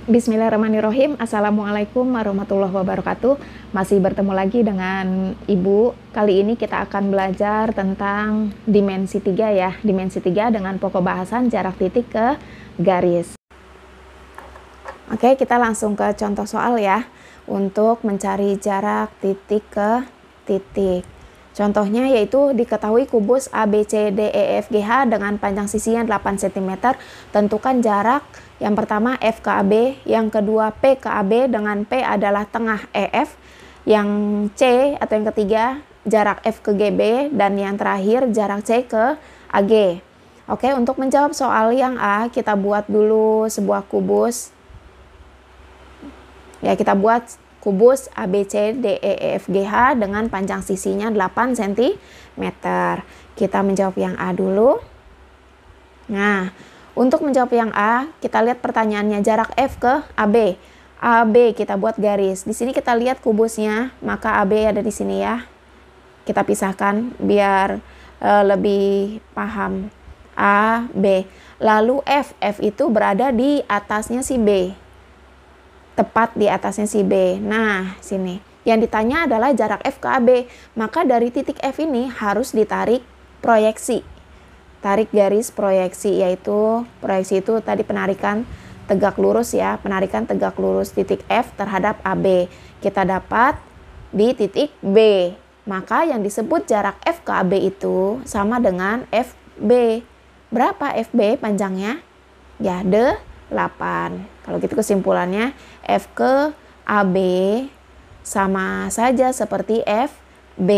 Bismillahirrahmanirrahim. Assalamualaikum warahmatullahi wabarakatuh. Masih bertemu lagi dengan Ibu. Kali ini kita akan belajar tentang dimensi 3 ya. Dimensi 3 dengan pokok bahasan jarak titik ke garis. Oke, kita langsung ke contoh soal ya. Untuk mencari jarak titik ke titik. Contohnya yaitu diketahui kubus ABCDEFGH dengan panjang sisinya 8 cm. Tentukan jarak yang pertama F ke AB, yang kedua P ke AB dengan P adalah tengah EF, yang C atau yang ketiga jarak F ke GB, dan yang terakhir jarak C ke AG. Oke, untuk menjawab soal yang A, kita buat dulu sebuah kubus. Ya, kita buat kubus ABCDEFGH dengan panjang sisinya 8 cm. Kita menjawab yang A dulu. Nah, untuk menjawab yang A, kita lihat pertanyaannya jarak F ke AB. AB kita buat garis. Di sini kita lihat kubusnya, maka AB ada di sini ya. Kita pisahkan biar lebih paham. A, B. Lalu F itu berada di atasnya si B. Tepat di atasnya si B. Nah, sini. Yang ditanya adalah jarak F ke AB. Maka dari titik F ini harus ditarik proyeksi. Tarik garis proyeksi, yaitu proyeksi itu tadi penarikan tegak lurus ya. Penarikan tegak lurus titik F terhadap AB. Kita dapat di titik B. Maka yang disebut jarak F ke AB itu sama dengan FB. Berapa FB panjangnya? Ya, 8. Kalau gitu kesimpulannya F ke AB sama saja seperti FB,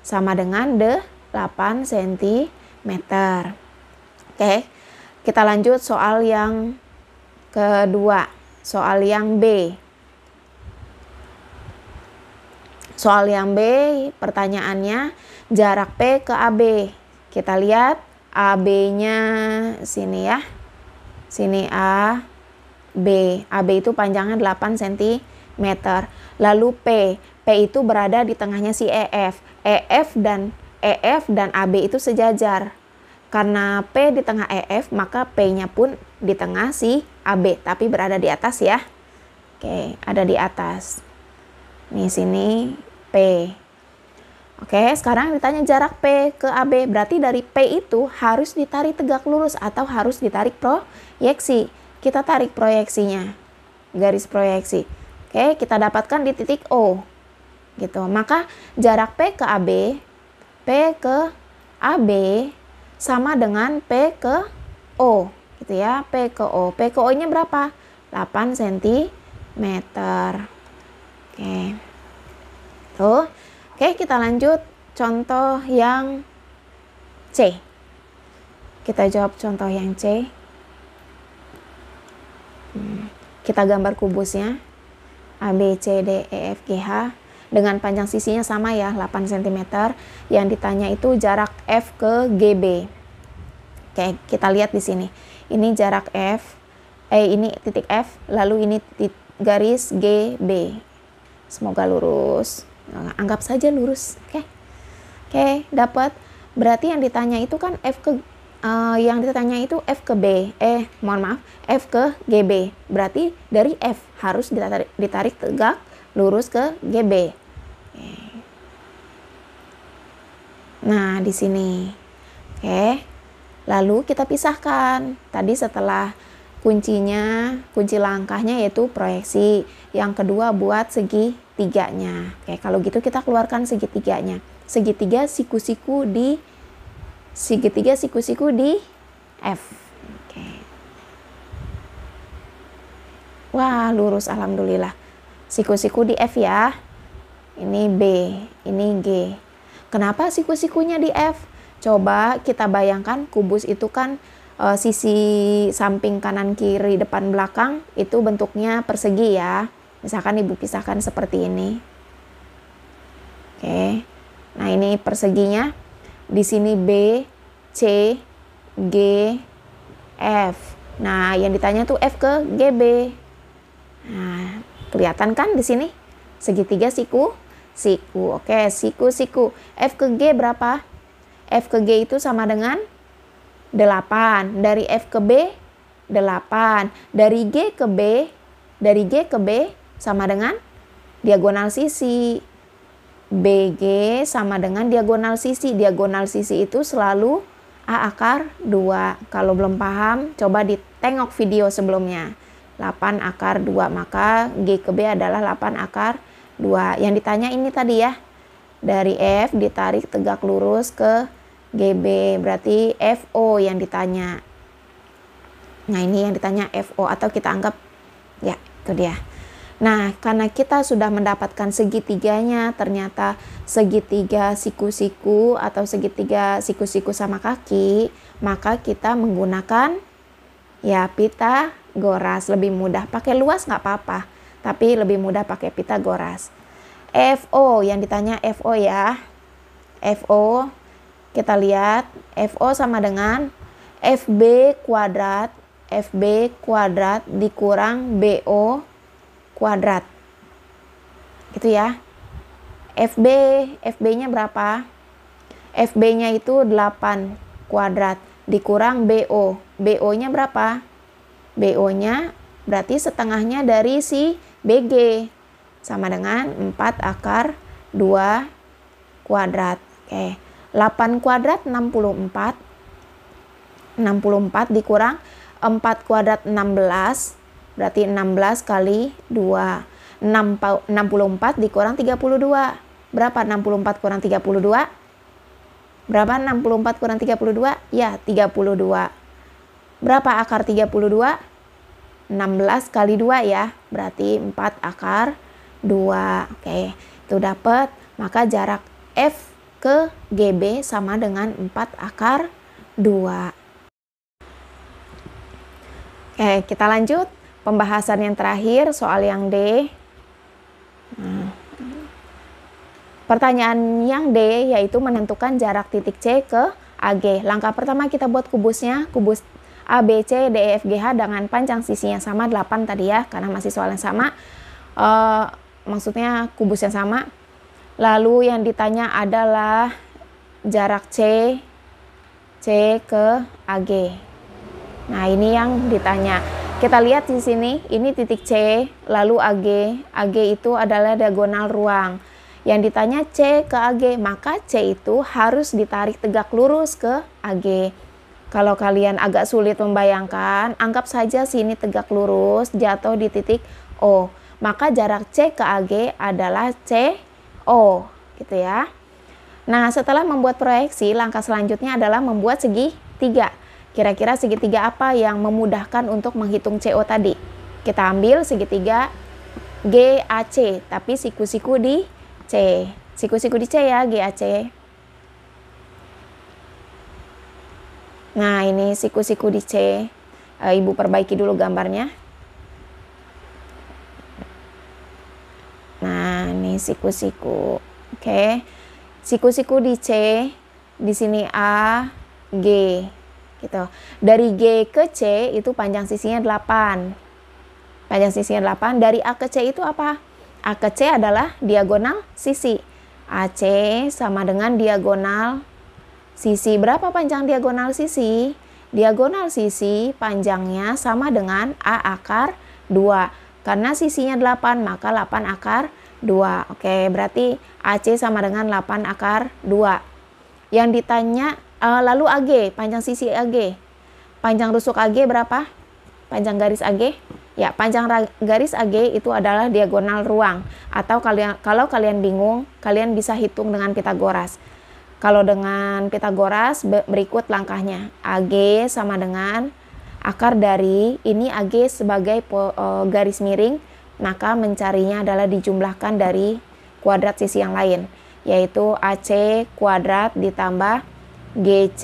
sama dengan 8 cm. Oke, kita lanjut soal yang kedua, soal yang B. Soal yang B, pertanyaannya jarak P ke AB. Kita lihat AB-nya sini ya. Sini A, B. AB itu panjangnya 8 cm. Lalu P itu berada di tengahnya si EF. EF dan AB itu sejajar. Karena P di tengah EF, maka P-nya pun di tengah si AB, tapi berada di atas ya. Oke, ada di atas. Nih sini P. Oke, sekarang ditanya jarak P ke AB. Berarti dari P itu harus ditarik tegak lurus atau harus ditarik proyeksi. Kita tarik proyeksinya. Garis proyeksi. Oke, kita dapatkan di titik O. Gitu. Maka jarak P ke AB sama dengan P ke O. Gitu ya, P ke O. P ke O-nya berapa? 8 cm. Oke. Tuh. Oke, kita lanjut contoh yang C. Kita jawab contoh yang C. Kita gambar kubusnya. A, B, C, D, E, F, G, H. Dengan panjang sisinya sama ya, 8 cm. Yang ditanya itu jarak F ke GB. Oke, kita lihat di sini. Ini jarak F. Ini titik F, lalu ini garis GB. Semoga lurus. Anggap saja lurus. Oke, dapat. Berarti yang ditanya itu kan F ke F ke B. F ke GB. Berarti dari F harus ditarik tegak lurus ke GB. Oke. Nah, di sini. Oke. Lalu kita pisahkan. Tadi setelah kunci langkahnya yaitu proyeksi. Yang kedua buat segitiganya. Oke, kalau gitu kita keluarkan segitiganya. Segitiga siku-siku di F. Oke. Wah, lurus alhamdulillah. Siku-siku di F ya. Ini B, ini G. Kenapa siku-sikunya di F? Coba kita bayangkan kubus itu kan sisi samping kanan kiri depan belakang itu bentuknya persegi ya. Misalkan ibu pisahkan seperti ini. Oke. Nah, ini perseginya. Di sini B, C, G, F. Nah, yang ditanya tuh F ke GB. Nah, kelihatan kan di sini? Segitiga siku. Oke, siku. F ke G berapa? F ke G itu sama dengan 8. Dari F ke B 8. Dari G ke B Dari G ke B sama dengan diagonal sisi. BG sama dengan diagonal sisi. Diagonal sisi itu selalu A akar 2. Kalau belum paham, coba ditengok video sebelumnya. 8 akar 2, maka G ke B adalah 8 akar 2. Yang ditanya ini tadi ya. Dari F ditarik tegak lurus ke GB. Berarti FO yang ditanya. Nah, ini yang ditanya FO, atau kita anggap ya itu dia. Nah, karena kita sudah mendapatkan segitiganya, ternyata segitiga siku-siku atau segitiga siku-siku sama kaki, maka kita menggunakan ya Pitagoras. Lebih mudah, pakai luas nggak apa-apa, tapi lebih mudah pakai Pitagoras. FO, yang ditanya FO ya. FO, kita lihat FO sama dengan FB kuadrat dikurang BO kuadrat. Gitu ya. FB-nya berapa? FB-nya itu 8 kuadrat dikurang BO. BO-nya berapa? BO-nya berarti setengahnya dari si BG. Sama dengan 4 akar 2 kuadrat. Oke. 8 kuadrat 64. 64 dikurang 4 kuadrat 16. Berarti 16 kali 2. 64 dikurang 32. Berapa 64 kurang 32? Berapa 64 kurang 32? Ya, 32. Berapa akar 32? 16 kali 2 ya. Berarti 4 akar 2. Oke, itu dapat. Maka jarak F ke GB sama dengan 4 akar 2. Oke, kita lanjut. Pembahasan yang terakhir, soal yang D. Pertanyaan yang D yaitu menentukan jarak titik C ke AG. Langkah pertama kita buat kubusnya. Kubus A, B, C, D, E, F, G, H dengan panjang sisinya sama 8 tadi ya. Karena masih soal yang sama. Maksudnya kubus yang sama. Lalu yang ditanya adalah jarak C ke AG. Nah, ini yang ditanya. Kita lihat di sini, ini titik C, lalu AG. AG itu adalah diagonal ruang. Yang ditanya C ke AG, maka C itu harus ditarik tegak lurus ke AG. Kalau kalian agak sulit membayangkan, anggap saja sini tegak lurus, jatuh di titik O. Maka jarak C ke AG adalah CO, gitu ya. Nah, setelah membuat proyeksi, langkah selanjutnya adalah membuat segitiga. Kira-kira segitiga apa yang memudahkan untuk menghitung CO tadi? Kita ambil segitiga GAC, tapi siku-siku di C. Siku-siku di C ya, GAC. Nah, ini siku-siku di C. Ibu perbaiki dulu gambarnya. Nah, ini siku-siku. Oke. Siku-siku di C, di sini A, G. Gitu. Dari G ke C itu panjang sisinya 8. Panjang sisinya 8. Dari A ke C itu apa? A ke C adalah diagonal sisi. AC sama dengan diagonal sisi. Berapa panjang diagonal sisi? Diagonal sisi panjangnya sama dengan A akar 2. Karena sisinya 8, maka 8 akar 2. Oke, berarti AC sama dengan 8 akar 2. Yang ditanya lalu AG, panjang sisi AG. Panjang rusuk AG berapa? Panjang garis AG? Ya, panjang garis AG itu adalah diagonal ruang. Atau kalau kalian bingung, kalian bisa hitung dengan Pitagoras. Kalau dengan Pitagoras, berikut langkahnya. AG sama dengan akar dari, ini AG sebagai garis miring, maka mencarinya adalah dijumlahkan dari kuadrat sisi yang lain. Yaitu AC kuadrat ditambah GC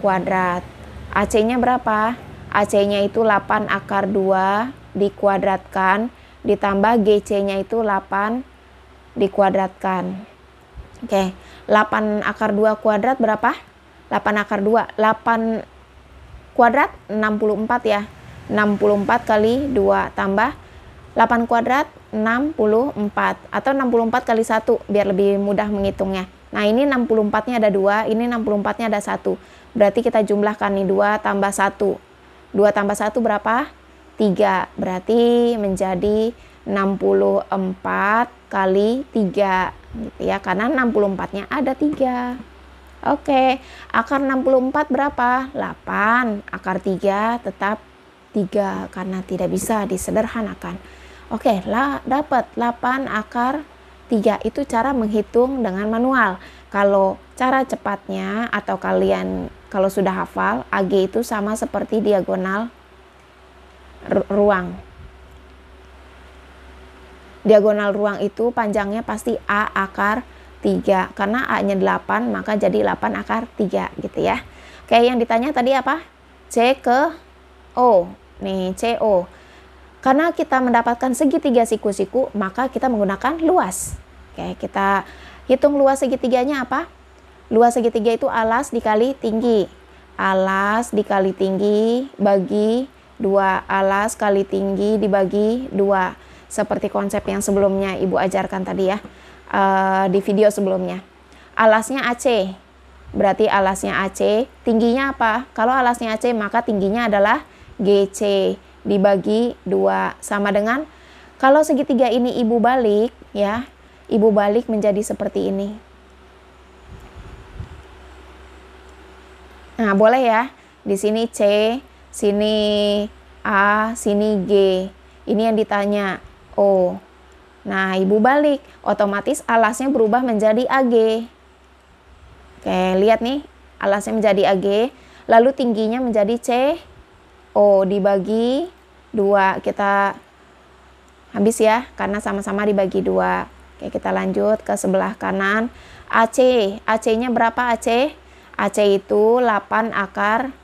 kuadrat. AC-nya berapa? AC-nya itu 8 akar 2 dikuadratkan ditambah GC-nya itu 8 dikuadratkan. Oke, 8 akar 2 kuadrat berapa? 8 akar 2, 8 kuadrat 64 ya. 64 kali 2 tambah 8 kuadrat 64 atau 64 kali 1 biar lebih mudah menghitungnya. Nah, ini 64-nya ada 2, ini 64-nya ada 1. Berarti kita jumlahkan nih 2 tambah 1. 2 tambah 1 berapa? 3. Berarti menjadi 64 kali 3 gitu ya, karena 64-nya ada 3. Oke, akar 64 berapa? 8. Akar 3 tetap 3 karena tidak bisa disederhanakan. Oke, dapat 8 akar 3. Itu cara menghitung dengan manual. Kalau cara cepatnya atau kalian kalau sudah hafal, AG itu sama seperti diagonal ruang. Diagonal ruang itu panjangnya pasti A akar 3. Karena A-nya 8, maka jadi 8 akar 3 gitu ya. Oke, yang ditanya tadi apa? C ke O. Nih, CO. Karena kita mendapatkan segitiga siku-siku, maka kita menggunakan luas. Oke, kita hitung luas segitiganya apa? Luas segitiga itu alas dikali tinggi. Alas dikali tinggi bagi 2. Alas kali tinggi dibagi 2. Seperti konsep yang sebelumnya Ibu ajarkan tadi ya, di video sebelumnya. Alasnya AC, berarti alasnya AC, tingginya apa? Kalau alasnya AC, maka tingginya adalah GC dibagi 2, sama dengan, kalau segitiga ini Ibu balik ya, Ibu balik menjadi seperti ini. Nah, boleh ya, di sini C, sini A, sini G. Ini yang ditanya O. Nah, Ibu balik, otomatis alasnya berubah menjadi AG. Oke, lihat nih, alasnya menjadi AG, lalu tingginya menjadi C, O dibagi 2. Kita habis ya, karena sama-sama dibagi 2. Oke, kita lanjut ke sebelah kanan. AC, AC-nya berapa AC? AC itu 8 akar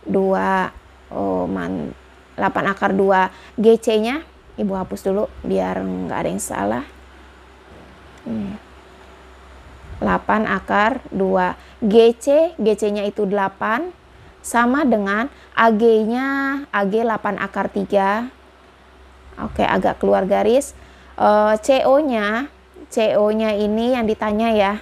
2. Oh, 8 akar 2. GC-nya Ibu hapus dulu biar nggak ada yang salah. 8 akar 2. GC-nya itu 8 sama dengan AG-nya, AG 8 akar 3. Oke, agak keluar garis. CO-nya ini yang ditanya ya.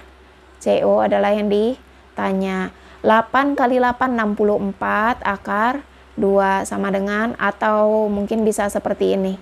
CO adalah yang ditanya. 8 kali 8 64 akar 2 sama dengan, atau mungkin bisa seperti ini.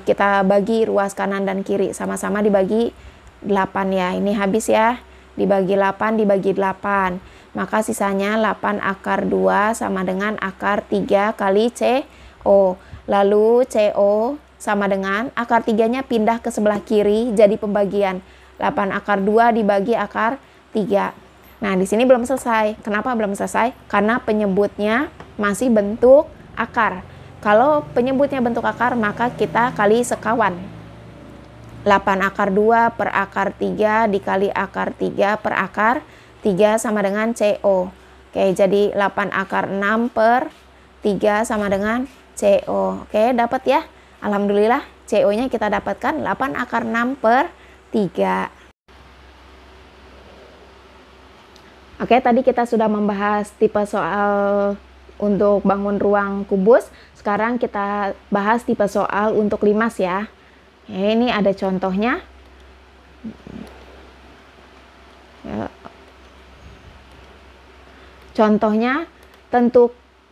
Kita bagi ruas kanan dan kiri, sama-sama dibagi 8 ya. Ini habis ya, dibagi 8 dibagi 8, maka sisanya 8 akar 2 sama dengan akar 3 kali CO. Lalu CO sama dengan akar 3-nya pindah ke sebelah kiri, jadi pembagian 8 akar 2 dibagi akar 3. Nah, di sini belum selesai. Kenapa belum selesai? Karena penyebutnya masih bentuk akar. Kalau penyebutnya bentuk akar, maka kita kali sekawan. 8 akar 2 per akar 3 dikali akar 3 per akar 3 sama dengan CO. Oke, jadi 8 akar 6 per 3 sama dengan CO. Oke, dapat ya. Alhamdulillah, CO-nya kita dapatkan 8 akar 6 per 3. Oke, tadi kita sudah membahas tipe soal untuk bangun ruang kubus. Sekarang kita bahas tipe soal untuk limas ya. Ini ada contohnya. Contohnya,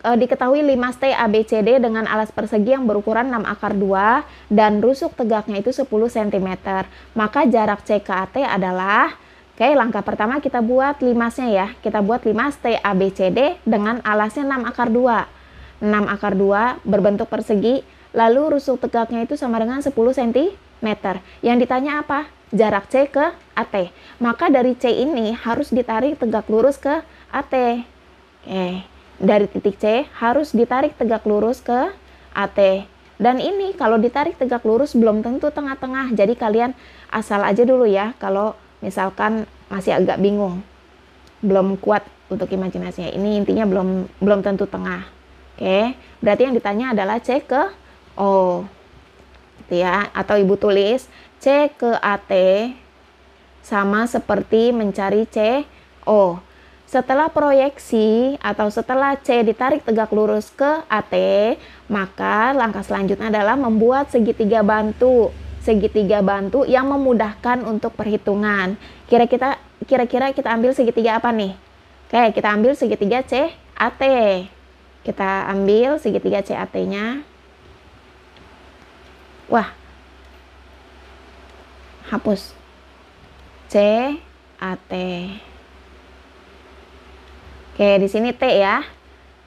diketahui limas T ABCD dengan alas persegi yang berukuran 6 akar 2 dan rusuk tegaknya itu 10 cm. Maka jarak C ke AT adalah, oke, langkah pertama kita buat limasnya ya. Kita buat limas T ABCD dengan alasnya 6 akar 2. 6 akar 2 berbentuk persegi, lalu rusuk tegaknya itu sama dengan 10 cm. Yang ditanya apa? Jarak C ke AT. Maka dari C ini harus ditarik tegak lurus ke AT. Oke, dari titik C harus ditarik tegak lurus ke AT. Dan ini kalau ditarik tegak lurus belum tentu tengah-tengah. Jadi kalian asal aja dulu ya kalau misalkan masih agak bingung. Belum kuat untuk imajinasinya. Ini intinya belum tentu tengah. Oke, berarti yang ditanya adalah C ke O. Gitu ya, atau Ibu tulis C ke AT sama seperti mencari CO. Setelah proyeksi atau setelah C ditarik tegak lurus ke AT, maka langkah selanjutnya adalah membuat segitiga bantu. Segitiga bantu yang memudahkan untuk perhitungan. Kira-kira kita ambil segitiga apa nih? Oke, kita ambil segitiga CAT. Kita ambil segitiga CAT-nya. Wah, hapus. CAT. Oke, di sini T ya.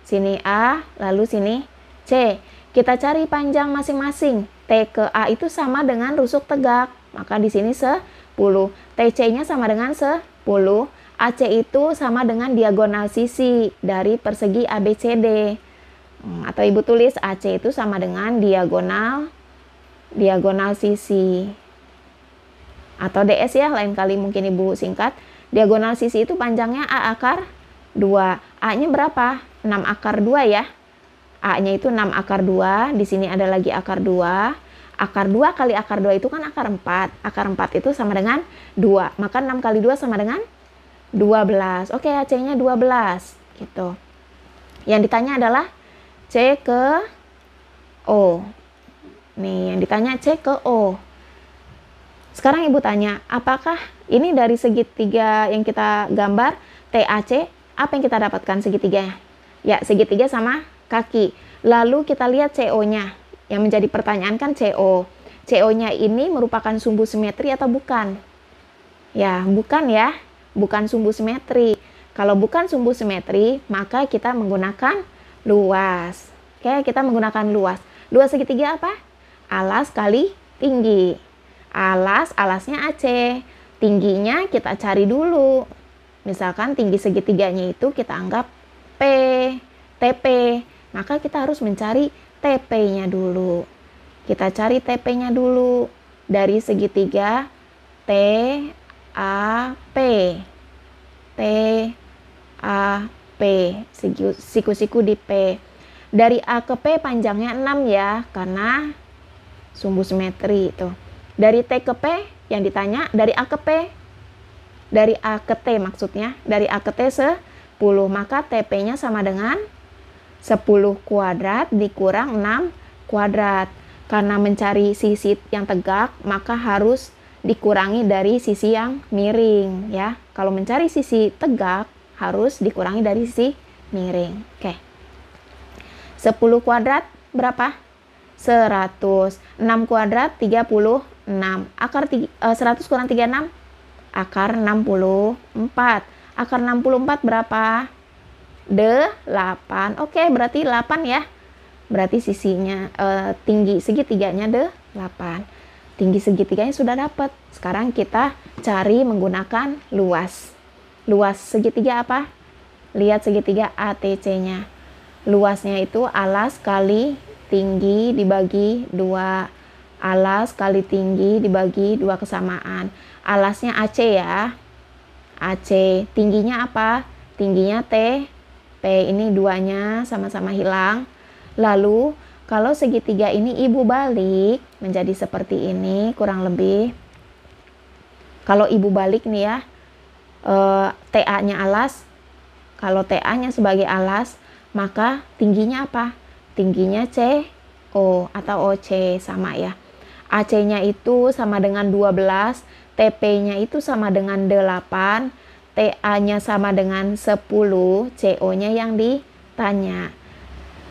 Sini A, lalu sini C. Kita cari panjang masing-masing. T ke A itu sama dengan rusuk tegak. Maka di sini 10. TC-nya sama dengan 10. AC itu sama dengan diagonal sisi dari persegi ABCD. Atau Ibu tulis AC itu sama dengan diagonal sisi. Atau DS ya, lain kali mungkin Ibu singkat. Diagonal sisi itu panjangnya A akar 2. A-nya berapa? 6 akar 2 ya. A-nya itu 6 akar 2. Di sini ada lagi akar 2. Akar 2 kali akar 2 itu kan akar 4. Akar 4 itu sama dengan 2. Maka 6 kali 2 sama dengan 12. Oke, AC-nya 12. Gitu. Yang ditanya adalah C ke O. Nih, yang ditanya C ke O. Sekarang Ibu tanya, apakah ini dari segitiga yang kita gambar TAC, apa yang kita dapatkan segitiganya? Ya, segitiga sama kaki. Lalu kita lihat CO-nya. Yang menjadi pertanyaan kan CO. CO-nya ini merupakan sumbu simetri atau bukan? Ya, bukan ya. Bukan sumbu simetri. Kalau bukan sumbu simetri, maka kita menggunakan luas. Oke, kita menggunakan luas. Luas segitiga apa? Alas kali tinggi. Alasnya AC. Tingginya kita cari dulu. Misalkan tinggi segitiganya itu kita anggap P, TP. Maka kita harus mencari TP-nya dulu. Kita cari TP-nya dulu. Dari segitiga TAP. TAP. Siku-siku di P. Dari A ke P panjangnya 6 ya, karena sumbu simetri itu. Dari T ke P yang ditanya, dari A ke P. Dari A ke T maksudnya. Dari A ke T 10. Maka TP-nya sama dengan 10 kuadrat dikurang 6 kuadrat. Karena mencari sisi yang tegak, maka harus dikurangi dari sisi yang miring ya. Kalau mencari sisi tegak, harus dikurangi dari sisi miring. Oke. 10 kuadrat berapa? 100. 6 kuadrat 36. Akar 100 kurang 36? Akar 64. Akar 64 berapa? 8. Oke, berarti 8 ya. Berarti sisinya tinggi segitiganya 8. Tinggi segitiganya sudah dapat. Sekarang kita cari menggunakan luas. Luas segitiga apa? Lihat segitiga ATC-nya. Luasnya itu alas kali tinggi dibagi 2. Alas kali tinggi dibagi 2 kesamaan. Alasnya AC ya. AC. Tingginya apa? Tingginya T. P ini 2-nya sama-sama hilang. Lalu kalau segitiga ini Ibu balik menjadi seperti ini kurang lebih. Kalau Ibu balik nih ya, TA-nya alas. Kalau TA-nya sebagai alas, maka tingginya apa? Tingginya CO atau OC sama ya. AC-nya itu sama dengan 12, TP-nya itu sama dengan 8, TA-nya sama dengan 10, CO-nya yang ditanya.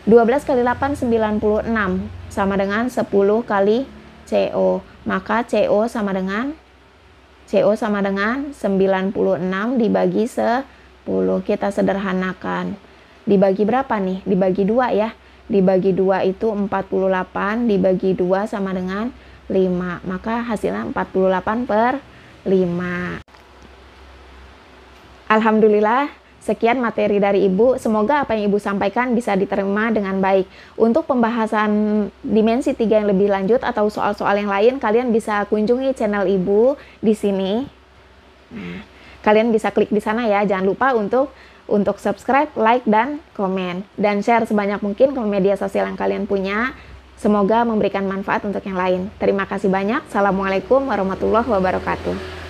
12 kali 8, 96. Sama dengan 10 kali CO. Maka CO sama dengan 96 dibagi 10. Kita sederhanakan. Dibagi berapa nih? Dibagi 2 ya. Dibagi 2 itu 48. Dibagi 2 sama dengan 5. Maka hasilnya 48/5. Alhamdulillah. Sekian materi dari Ibu, semoga apa yang Ibu sampaikan bisa diterima dengan baik. Untuk pembahasan dimensi 3 yang lebih lanjut atau soal-soal yang lain, kalian bisa kunjungi channel Ibu di sini. Nah, kalian bisa klik di sana ya, jangan lupa untuk subscribe, like, dan komen. Dan share sebanyak mungkin ke media sosial yang kalian punya. Semoga memberikan manfaat untuk yang lain. Terima kasih banyak. Assalamualaikum warahmatullahi wabarakatuh.